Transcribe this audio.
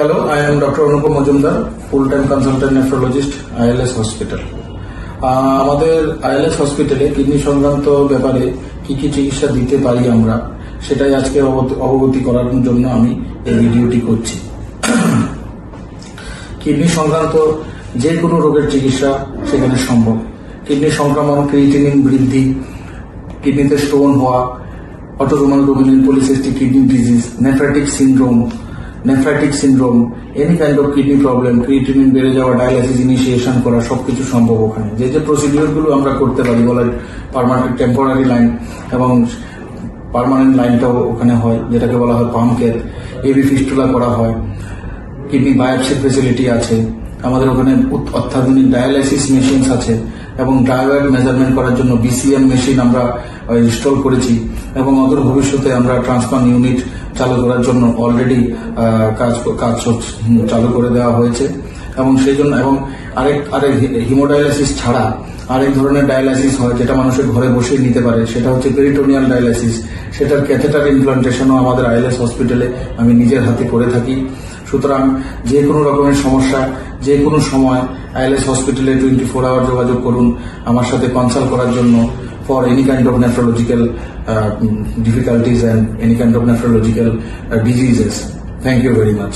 Hello, I am Dr. Anupam Majumdar, full-time consultant nephrologist, ILS Hospital. আমাদের ILS হসপিটালে kidney সংক্রান্ত ব্যাপারে কি কি চিকিৎসা দিতে পারি আমরা সেটাই আজকে অবগতি করার জন্য আমি এই ভিডিওটি করছি। কিডনি সংক্রান্ত যে কোনো রোগের চিকিৎসা সেখানে সম্ভব। কিডনি সংক্রমণ, ক্রিয়েটিনিন বৃদ্ধি, কিডনিতে স্টোন হওয়া, autosomal dominant polycystic kidney disease, nephritic syndrome, any kind of kidney problem, creatinine বেড়ে যাওয়া, ডায়ালাইসিস ইনিশিয়েশন করা, সবকিছু সম্ভব ওখানে। যে প্রসিডিওর গুলো আমরা করতে পারি বলে পার্মানেন্ট, টেম্পোরারি লাইন এবং পার্মানেন্ট লাইনটাও ওখানে হয়, যেটাকে বলা হয় পাম্প কেয়ার। এবি ফিস্টুলা করা হয়, কিডনি বায়োপসি ফেসিলিটি আছে, আমাদের ওখানে অত্যাধুনিক ডায়ালাইসিস মেশিন আছে এবং ড্রাই ওয়েট মেজারমেন্ট করার জন্য BCM মেশিন আমরা ইনস্টল করেছি এবং অদূর ভবিষ্যতে আমরা ট্রান্সপ্লান্ট ইউনিট চালু করার জন্য অলরেডি কাজ চালু করে দেওয়া হয়েছে। এবং সেই জন্য এবং আরেক হিমোডায়ালাইসিস ছাড়া আরেক ধরনের ডায়ালাইসিস হয় যেটা মানুষের ঘরে বসে নিতে পারে, সেটা হচ্ছে পেরিটোনিয়াল ডায়ালাইসিস। সেটার ক্যাথেটার ইমপ্লান্টেশনও আমাদের ILS হসপিটালে আমি নিজের হাতে করে থাকি। সুতরাং যে কোনো রকমের সমস্যা যে কোনো সময় ILS হসপিটালে 24 আওয়ার যোগাযোগ করুন আমার সাথে কনসাল্ট করার জন্য for any kind of nephrological difficulties and any kind of nephrological diseases. Thank you very much.